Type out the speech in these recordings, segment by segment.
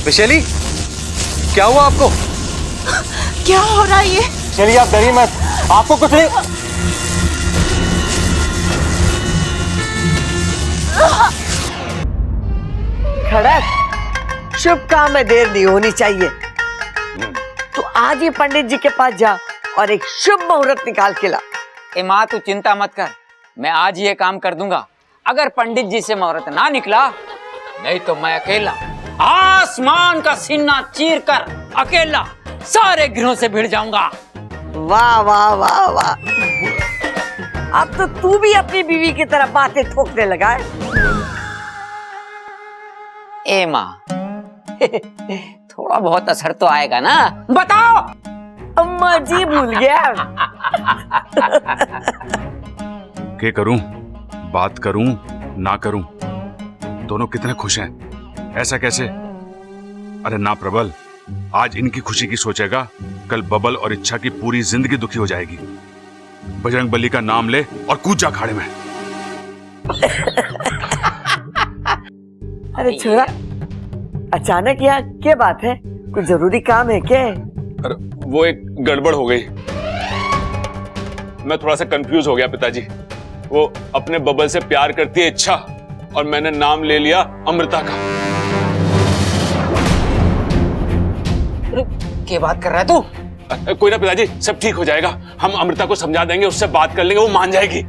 विशेली, क्या हुआ आपको? क्या हो रहा है ये? चलिए आप डरिए मत, आपको कुछ नहीं। खड़क, शुभ काम में देर नहीं होनी चाहिए। तो आज ही पंडित जी के पास जा और एक शुभ मुहूर्त निकाल के ला। ए माँ, तू चिंता मत कर, मैं आज ये काम कर दूंगा। अगर पंडित जी से मुहूर्त ना निकला, नहीं तो मैं अकेला आसमान का सीना चीर कर अकेला सारे ग्रहों से भिड़ जाऊंगा। वाह वाह वाह वाह, अब तो तू भी अपनी बीवी की तरफ बातें ठोकने लगा है। ए माँ, थोड़ा बहुत असर तो आएगा ना, बताओ। अम्मा जी भूल गया। क्या करूं, बात करूं ना करूं, दोनों कितने खुश हैं। ऐसा कैसे? अरे ना प्रबल, आज इनकी खुशी की सोचेगा, कल बबल और इच्छा की पूरी जिंदगी दुखी हो जाएगी। बजरंगबली का नाम ले और कूद जा खाड़े में। अरे छोरा, अचानक यहाँ क्या बात है? कुछ जरूरी काम है क्या? अरे वो एक गड़बड़ हो गई, मैं थोड़ा सा कंफ्यूज हो गया पिताजी। वो अपने बबल से प्यार करती है इच्छा, और मैंने नाम ले लिया अमृता का। क्या बात कर रहा है तू? कोई ना पिताजी, सब ठीक हो जाएगा। हम अमृता को समझा देंगे, उससे बात कर लेंगे, वो मान जाएगी।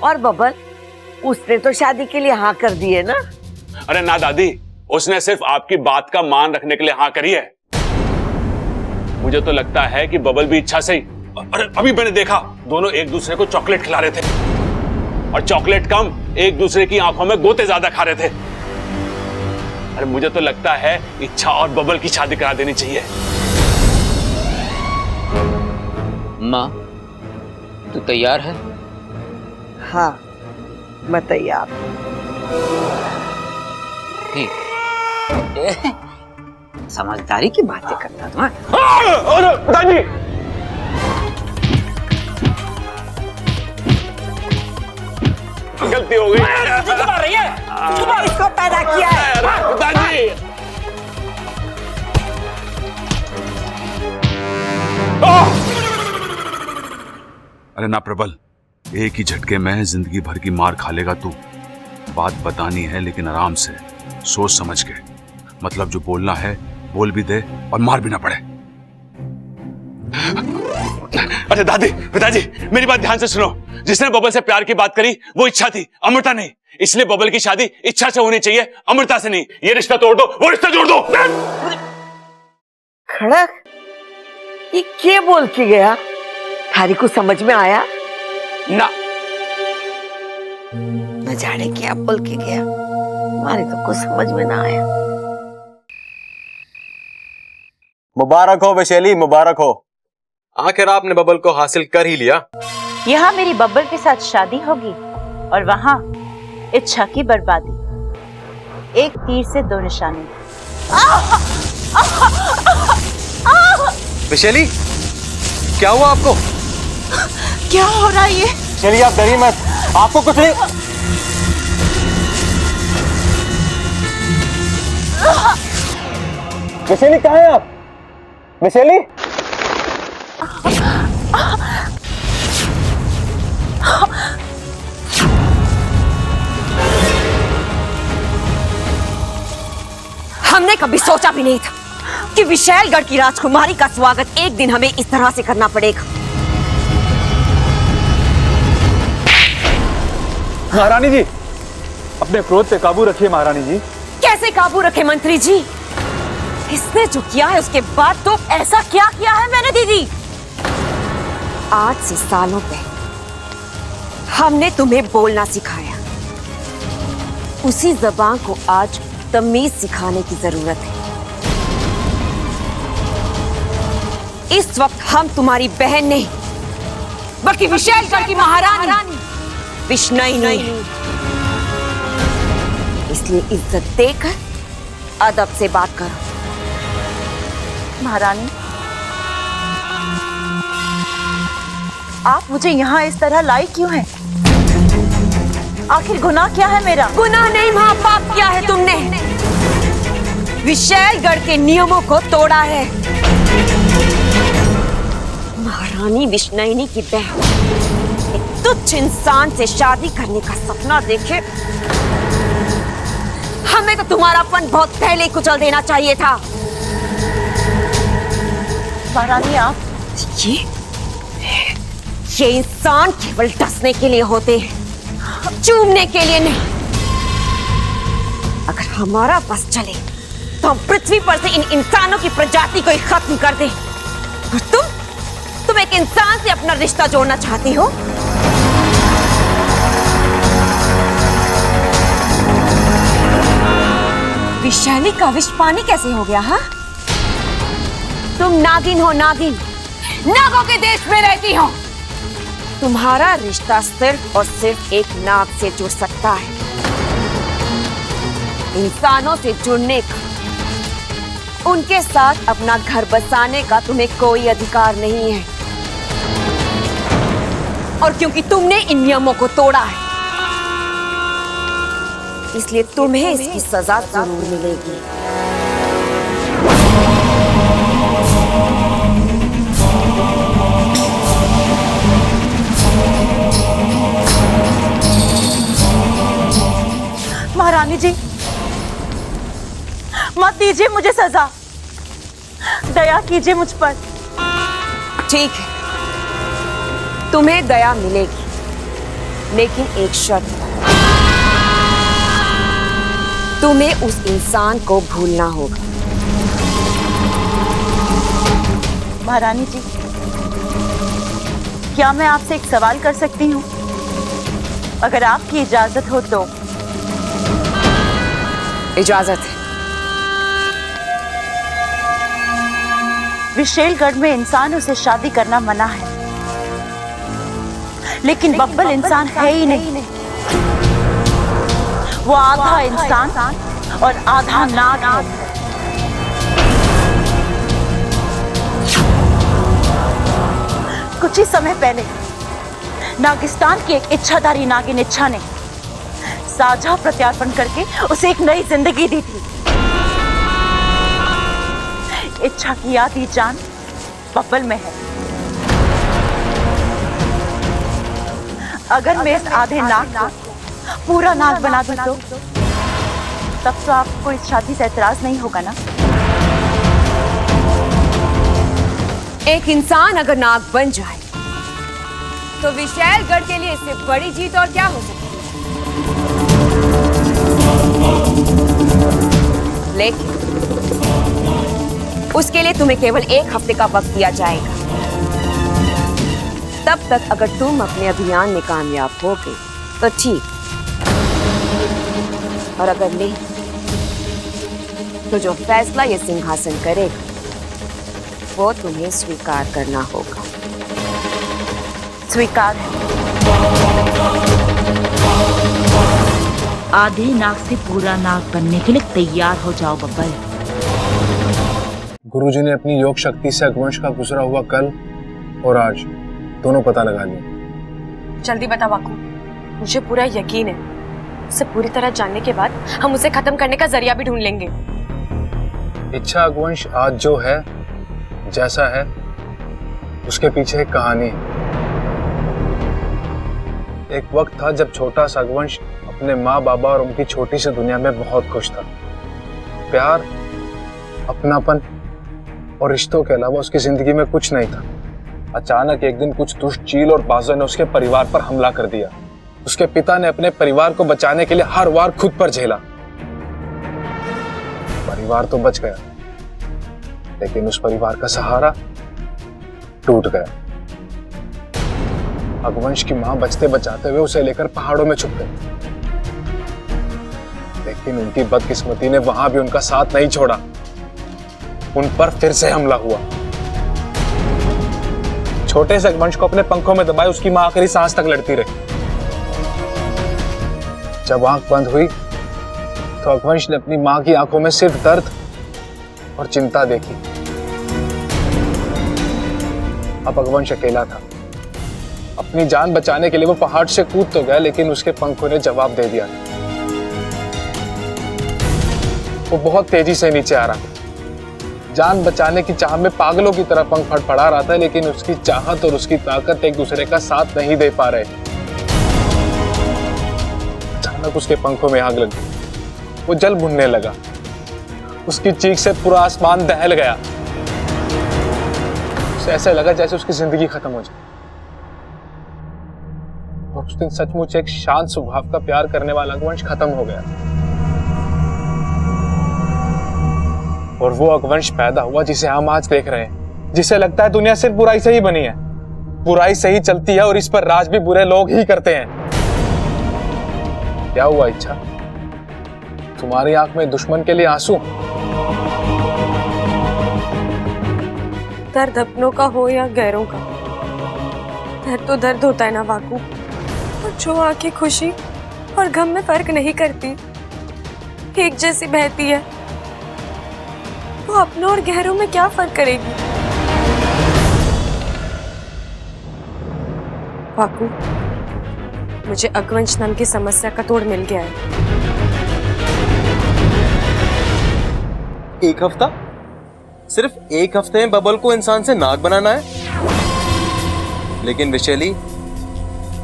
और बबल, उसने तो शादी के लिए हाँ कर दी है ना? अरे ना दादी, उसने सिर्फ आपकी बात का मान रखने के लिए हाँ करी है। मुझे तो लगता है कि बबल भी इच्छा से ही, अरे अभी मैंने देखा, दोनों एक दूसरे को चॉकलेट खिला रहे थे, और चॉकलेट कम, एक दूसरे की आंखों में गोते ज्यादा खा रहे थे। अरे मुझे तो लगता है इच्छा और बबल की शादी करा देनी चाहिए। माँ, तू तैयार है? हाँ, मैं तैयार। ठीक। समझदारी की बातें करता तू। दादी, गलती हो गई। इसको पैदा किया है। दादी, अरे ना प्रबल, एक ही झटके में जिंदगी भर की मार खा लेगा तू। बात बतानी है लेकिन आराम से, सोच समझ के। मतलब जो बोलना है बोल भी दे और मार भी ना पड़े। अरे दादी, पिताजी, मेरी बात ध्यान से सुनो। जिसने बबल से प्यार की बात करी वो इच्छा थी, अमृता नहीं। इसलिए बबल की शादी इच्छा से होनी चाहिए, अमृता से नहीं। ये रिश्ता तोड़ दो, वो रिश्ता जोड़ दो। खड़क, ये क्या बोल के गया? थारी को समझ में आया ना? न जाने क्या बोल के गया, हमारे तो कुछ समझ में ना आया। मुबारक हो विशेली, मुबारक हो। आखिर आपने बबल को हासिल कर ही लिया। यहाँ मेरी बब्बर के साथ शादी होगी और वहाँ इच्छा की बर्बादी। एक तीर से दो निशाने। विशेली, क्या हुआ आपको? क्या हो रहा है ये? चलिए आप डरिए मत, आपको कुछ नहीं। विशेली, कहाँ हैं आप? विशेली, हमने कभी सोचा भी नहीं था कि विशैलगढ़ की राजकुमारी का स्वागत एक दिन हमें इस तरह से करना पड़ेगा। महारानी जी, अपने क्रोध पे काबू रखिए महारानी जी। कैसे काबू रखे मंत्री जी? इसने जो किया है उसके बाद तो ऐसा क्या किया है मैंने दीदी? आज से सालों पहले हमने तुम्हें बोलना सिखाया, उसी जबान को आज तमीज सिखाने की जरूरत है। इस वक्त हम तुम्हारी बहन नहीं बल्कि विशैलगढ़ की महारानी विष्णई नहीं, इसलिए इज्जत देकर अदब से बात करो। महारानी, आप मुझे यहाँ इस तरह लाई क्यों हैं? आखिर गुनाह क्या है मेरा? गुनाह नहीं माँ, पाप किया है तुमने। विशैलगढ़ के नियमों को तोड़ा है। महारानी विष्णुनी की बहन एक तुच्छ इंसान से शादी करने का सपना देखे। हमें तो तुम्हारापन बहुत पहले ही कुचल देना चाहिए था। महारानी आप ये इंसान केवल डसने के लिए होते हैं, चूमने के लिए नहीं। अगर हमारा बस चले तो हम पृथ्वी पर से इन इंसानों की प्रजाति को ही खत्म कर दें। और तुम एक इंसान से अपना रिश्ता जोड़ना चाहती हो? विशाली का विष पानी कैसे हो गया? हाँ, तुम नागिन हो, नागिन। नागों के देश में रहती हो। तुम्हारा रिश्ता सिर्फ और सिर्फ एक नाग से जुड़ सकता है। इंसानों से जुड़ने का, उनके साथ अपना घर बसाने का तुम्हें कोई अधिकार नहीं है। और क्योंकि तुमने इन नियमों को तोड़ा है, इसलिए तुम्हें इसकी सजा जरूर मिलेगी। महारानी जी, मत दीजिए मुझे सजा, दया कीजिए मुझ पर। ठीक है, तुम्हें दया मिलेगी, लेकिन एक शर्त पर। तुम्हें उस इंसान को भूलना होगा। महारानी जी, क्या मैं आपसे एक सवाल कर सकती हूँ? अगर आपकी इजाजत हो तो। इजाजत है। विशेलगढ़ में इंसानों से शादी करना मना है, लेकिन बब्बल इंसान है ही नहीं। वो आधा इंसान और आधा नाग है। कुछ ही समय पहले नागिस्तान की एक इच्छाधारी नागिन इच्छा ने साझा प्रत्यार्पण करके उसे एक नई जिंदगी दी थी। इच्छा की आधी जान बब्बल में है। अगर मैं इस आधे नाग को पूरा नाग बना दूं तो तब तो आपको इस शादी से एतराज नहीं होगा ना? एक इंसान अगर नाग बन जाए तो विशैलगढ़ के लिए इससे बड़ी जीत और क्या हो सकती है। लेकिन उसके लिए तुम्हें केवल 1 हफ्ते का वक्त दिया जाएगा। तब तक अगर तुम अपने अभियान में कामयाब हो गए तो ठीक, और अगर नहीं तो जो फैसला ये सिंहासन करेगा वो तुम्हें स्वीकार करना होगा। स्वीकार है। आधे नाग से पूरा नाग बनने के लिए तैयार हो जाओ बब्बल। गुरुजी ने अपनी योग शक्ति से अगवंश का गुजरा हुआ कल और आज दोनों पता लगा लिया। जल्दी बता बाकू, मुझे पूरा यकीन है उसे पूरी तरह जानने के बाद हम उसे खत्म करने का जरिया भी ढूंढ लेंगे। इच्छा अगवंश आज जो है, जैसा है, उसके पीछे एक कहानी है। एक वक्त था जब छोटा सा अगवंश अपने माँ बाबा और उनकी छोटी सी दुनिया में बहुत खुश था। प्यार, अपनापन और रिश्तों के अलावा उसकी जिंदगी में कुछ नहीं था। अचानक एक दिन कुछ दुष्ट चील और बाजों ने उसके परिवार पर हमला कर दिया। उसके पिता ने अपने परिवार को बचाने के लिए हर वार खुद पर झेला। परिवार तो बच गया, लेकिन उस परिवार का सहारा टूट गया। अगवंश की मां बचते बचाते हुए उसे लेकर पहाड़ों में छुप गई, लेकिन उनकी बदकिस्मती ने वहां भी उनका साथ नहीं छोड़ा। उन पर फिर से हमला हुआ। छोटे से अगवंश को अपने पंखों में दबाए उसकी मां आखिरी सांस तक लड़ती रही। जब आंख बंद हुई तो अगवंश ने अपनी मां की आंखों में सिर्फ दर्द और चिंता देखी। अब अगवंश अकेला था, अपनी जान बचाने के लिए वो पहाड़ से कूद तो गया, लेकिन उसके पंखों ने जवाब दे दिया। वो बहुत तेजी से नीचे आ रहा था। जान बचाने की चाह में पागलों की तरह पंख फड़फड़ा रहा था, लेकिन उसकी चाहत और उसकी ताकत एक दूसरे का साथ नहीं दे पा रहे। अचानक उसके पंखों में आग लग गई। वो जल भुनने लगा। उसकी चीख से पूरा आसमान दहल गया। उसे ऐसा लगा जैसे उसकी जिंदगी खत्म हो जाए। और उस दिन सचमुच एक शांत स्वभाव का प्यार करने वाला अगवंश खत्म हो गया। और वो अगवंश पैदा हुआ जिसे हम आज देख रहे हैं, जिसे लगता है दुनिया सिर्फ बुराई से ही बनी है, बुराई से ही चलती है और इस पर राज भी बुरे लोग ही करते हैं। क्या हुआ इच्छा? तुम्हारी आंख में दुश्मन के लिए आंसू? दर्द अपनों का हो या गैरों का, दर्द तो दर्द होता है ना वाकू। और जो आंखें खुशी और गम में फर्क नहीं करती, एक जैसी बहती है, वो अपनों और गहरों में क्या फर्क करेगी? वाकू, मुझे अगवंश नाम की समस्या का तोड़ मिल गया है। एक हफ्ता? सिर्फ एक हफ्ते में बबल को इंसान से नाग बनाना है? लेकिन विशैली,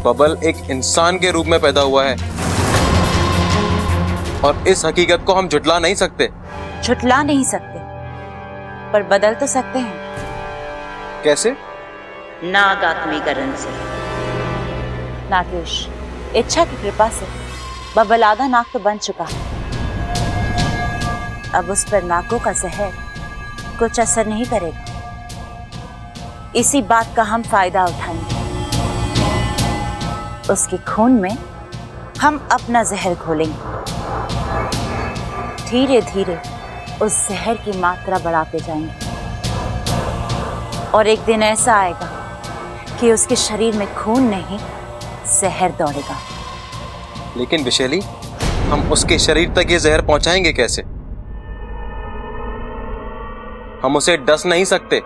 बबल एक इंसान के रूप में पैदा हुआ है और इस हकीकत को हम झुटला नहीं सकते। झुटला नहीं सकते, पर बदल तो सकते हैं। कैसे? नाग आत्मीकरण से। नागेश, इच्छा की कृपा से बबल आधा नाग तो बन चुका है। अब उस पर नागों का जहर कुछ असर नहीं करेगा। इसी बात का हम फायदा उठाएंगे। उसके खून में हम अपना जहर घोलेंगे। धीरे धीरे उस जहर की मात्रा बढ़ाते जाएंगे और एक दिन ऐसा आएगा कि उसके शरीर में खून नहीं, जहर दौड़ेगा। लेकिन विशैली, हम उसके शरीर तक ये जहर पहुंचाएंगे कैसे? हम उसे डस नहीं सकते।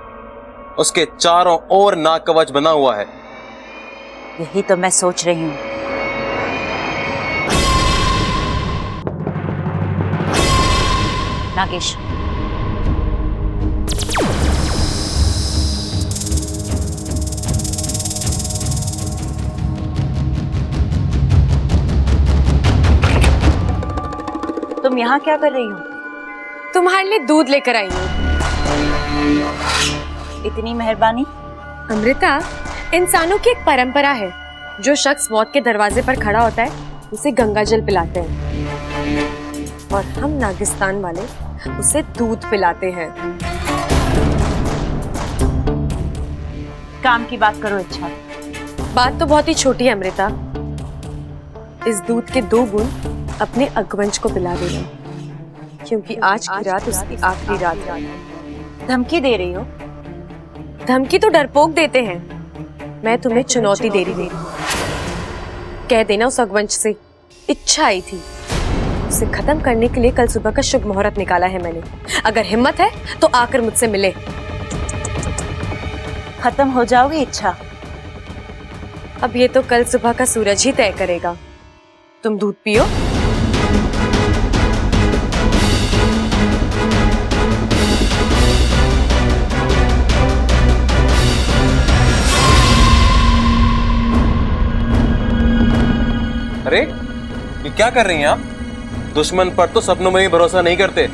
उसके चारों ओर नाग कवच बना हुआ है। यही तो मैं सोच रही हूं। नागेश, तुम यहाँ क्या कर रही हो? तुम्हारे लिए दूध लेकर आई हूँ। इतनी मेहरबानी। अमृता, इंसानों की एक परंपरा है, जो शख्स मौत के दरवाजे पर खड़ा होता है उसे गंगा जल पिलाते हैं, और हम नागिस्तान वाले उसे दूध पिलाते हैं। काम की बात करो इच्छा। बात तो बहुत ही छोटी है अमृता। इस दूध के 2 बूंद अपने अगवंश को पिला देना, क्योंकि आज की रात उसकी आखिरी रात है। धमकी दे रही हो? धमकी तो डरपोक देते हैं, मैं तुम्हें चुनौती दे रही हूँ। कह देना उस अगवंश से इच्छा आई थी, उसे खत्म करने के लिए कल सुबह का शुभ मुहूर्त निकाला है मैंने। अगर हिम्मत है तो आकर मुझसे मिले। खत्म हो जाओगी इच्छा? अब ये तो कल सुबह का सूरज ही तय करेगा। तुम दूध पियो। अरे, ये क्या कर रही हैं आप? दुश्मन पर तो सपनों में भी भरोसा नहीं करते।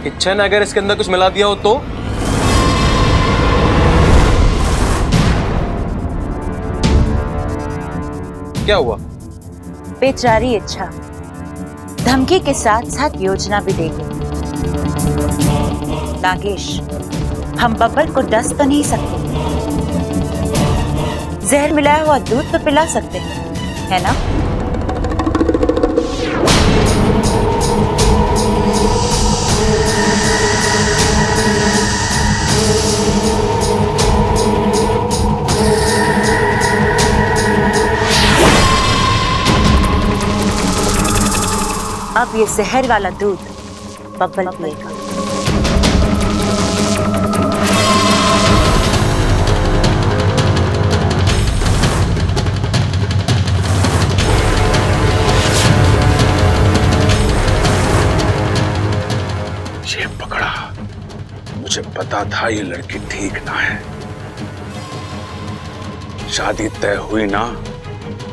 इच्छा ने अगर इसके अंदर कुछ मिला दिया हो तो? क्या हुआ? बेचारी इच्छा धमकी के साथ साथ योजना भी देगी। नागेश, हम बबल को डस तो नहीं सकते, जहर मिलाया हुआ दूध तो पिला सकते हैं, है ना? अब ये जहर वाला दूध बबल पिएगा। पता था ये लड़की ठीक ना है। शादी तय हुई ना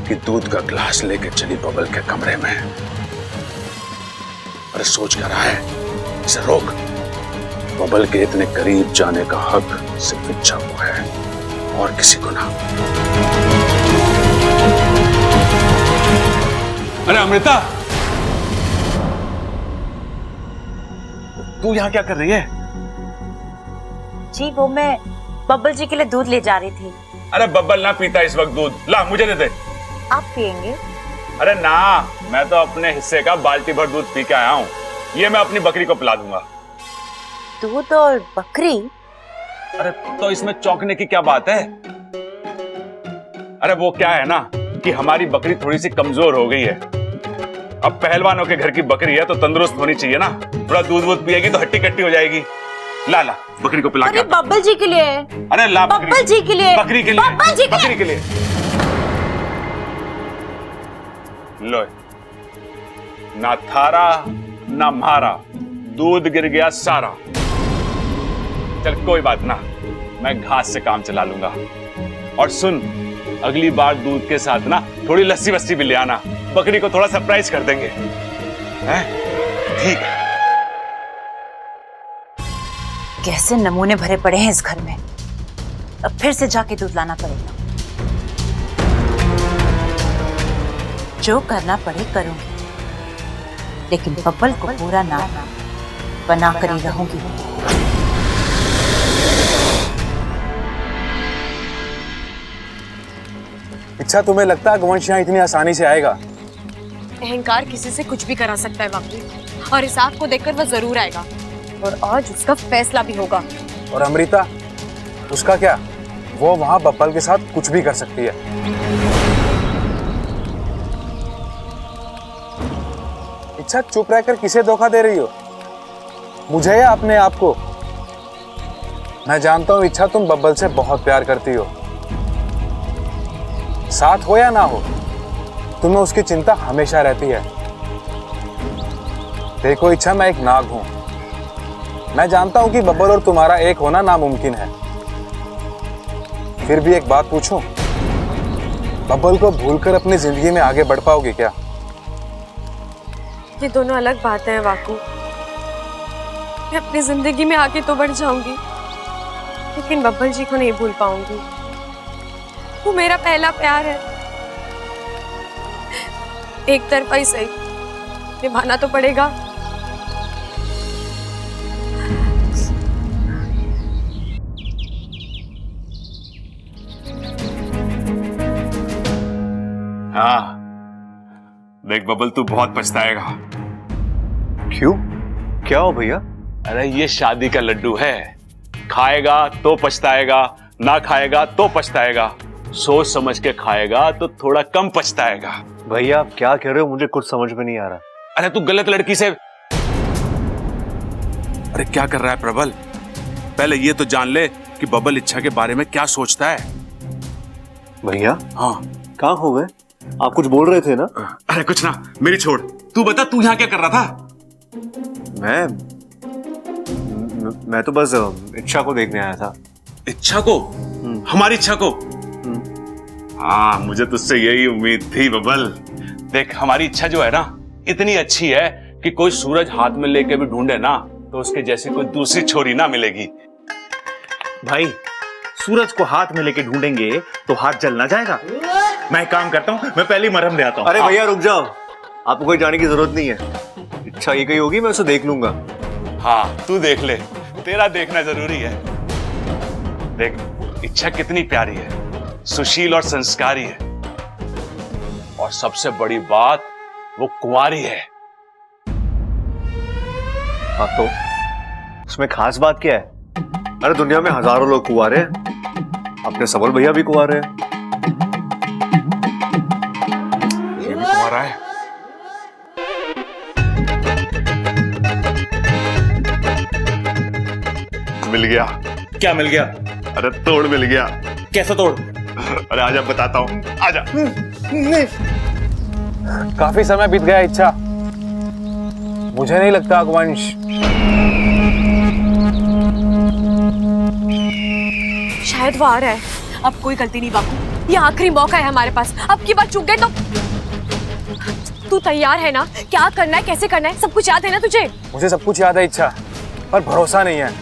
कि दूध का ग्लास लेके चली बबल के कमरे में। अरे सोच क्या रहा है, इसे रोक। बबल के इतने करीब जाने का हक सिर्फ इच्छा को है और किसी को ना। अरे अमृता, तू यहां क्या कर रही है? जी वो मैं बब्बल जी के लिए दूध ले जा रही थी। अरे बब्बल ना पीता इस वक्त दूध, ला मुझे दे दे। आप पियेंगे? अरे ना, मैं तो अपने हिस्से का बाल्टी भर दूध पी के आया हूँ। ये मैं अपनी बकरी को पिला दूंगा। दूध और बकरी? अरे तो इसमें चौंकने की क्या बात है? अरे वो क्या है ना कि हमारी बकरी थोड़ी सी कमजोर हो गई है। अब पहलवानों के घर की बकरी है तो तंदुरुस्त होनी चाहिए ना। थोड़ा दूध वूध पिएगी तो हट्टी कट्टी हो जाएगी। ला ला बकरी को पिला के। अरे बब्बल जी के लिए। अरे ला बब्बल जी के लिए। बकरी के लिए। बब्बल जी बकरी के लिए। लो, ना थारा ना मारा, दूध गिर गया सारा। चल कोई बात ना, मैं घास से काम चला लूंगा। और सुन, अगली बार दूध के साथ ना थोड़ी लस्सी वस्सी भी ले आना। बकरी को थोड़ा सरप्राइज कर देंगे, हैं? ठीक है। कैसे नमूने भरे पड़े हैं इस घर में। अब फिर से जाके दूध लाना पड़ेगा। जो करना पड़े करूंगी, लेकिन बब्बल को पूरा ना बना कर ही रहूंगी। इच्छा, तुम्हें लगता है वंश यहाँ इतनी आसानी से आएगा? अहंकार किसी से कुछ भी करा सकता है बापू, और इस आग को देखकर वह जरूर आएगा और आज उसका फैसला भी होगा। और अमृता, उसका क्या? वो वहां बब्बल के साथ कुछ भी कर सकती है। इच्छा, चुप रहकर किसे धोखा दे रही हो, मुझे या अपने आप को? मैं जानता हूं इच्छा, तुम बब्बल से बहुत प्यार करती हो। साथ हो या ना हो, तुम्हें उसकी चिंता हमेशा रहती है। देखो इच्छा, मैं एक नाग हूं। मैं जानता हूं कि बब्बल और तुम्हारा एक होना नामुमकिन है। फिर भी एक बात पूछूं, बब्बल को भूलकर अपनी जिंदगी में आगे बढ़ पाओगे क्या? ये दोनों अलग बातें हैं वाकू। मैं अपनी जिंदगी में आगे तो बढ़ जाऊंगी, लेकिन बब्बल जी को नहीं भूल पाऊंगी। वो मेरा पहला प्यार है। एक तरफा ही सही, निभाना तो पड़ेगा। हाँ देख बबल, तू बहुत पछताएगा। क्यों? क्या हो भैया? अरे ये शादी का लड्डू है, खाएगा तो पछताएगा, ना खाएगा तो पछताएगा। सोच समझ के खाएगा तो थोड़ा कम पछताएगा। भैया आप क्या कह रहे हो, मुझे कुछ समझ में नहीं आ रहा। अरे तू गलत लड़की से। अरे क्या कर रहा है प्रबल? पहले ये तो जान ले कि बबल इच्छा के बारे में क्या सोचता है। भैया हाँ, कहाँ हो गए? आप कुछ बोल रहे थे ना? अरे कुछ ना, मेरी छोड़। तू बता, तू यहाँ क्या कर रहा था? मैं तो बस इच्छा को देखने आया था। इच्छा को? हमारी इच्छा को? हाँ, मुझे तुझसे यही उम्मीद थी बबल। देख, हमारी इच्छा जो है ना, इतनी अच्छी है कि कोई सूरज हाथ में लेके भी ढूंढे ना तो उसके जैसी कोई दूसरी छोरी ना मिलेगी। भाई, सूरज को हाथ में लेके ढूंढेंगे तो हाथ जल ना जाएगा। मैं एक काम करता हूँ, मैं पहले मरहम ले आता हूँ। अरे भैया रुक जाओ, आपको कोई जाने की जरूरत नहीं है। इच्छा ये कहीं होगी, मैं उसे देख लूंगा। हाँ तू देख ले, तेरा देखना जरूरी है। देख, इच्छा कितनी प्यारी है, सुशील और संस्कारी है, और सबसे बड़ी बात वो कुंवारी है। हाँ तो उसमें खास बात क्या है? अरे दुनिया में हजारों लोग कुंवारे हैं, अपने सबल भैया भी कुंवारे हैं। ये भी कुंवारा है। मिल गया। क्या मिल गया? अरे तोड़ मिल गया। कैसा तोड़? अरे आजा बताता हूँ, आजा। काफी समय बीत गया इच्छा, मुझे नहीं लगता वंश शायद वो आ रहा है। अब कोई गलती नहीं बापू, ये आखिरी मौका है हमारे पास। अब की बार चूक गए तो तू तैयार है ना? क्या करना है, कैसे करना है, सब कुछ याद है ना तुझे? मुझे सब कुछ याद है इच्छा, पर भरोसा नहीं है।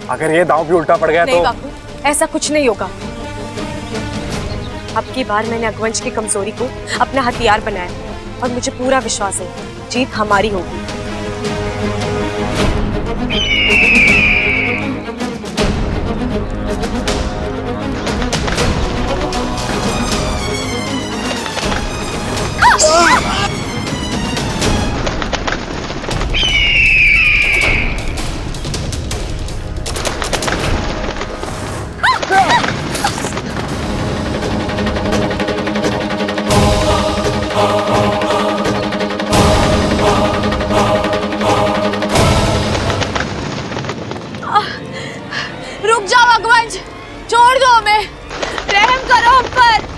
अगर ये दांव भी उल्टा पड़ गया नहीं तो बापू, ऐसा कुछ नहीं होगा। अब की बार मैंने अगवंश की कमजोरी को अपना हथियार बनाया और मुझे पूरा विश्वास है जीत हमारी होगी। रुक जाओ अगवंश, छोड़ दो हमें, रहम करो हम पर।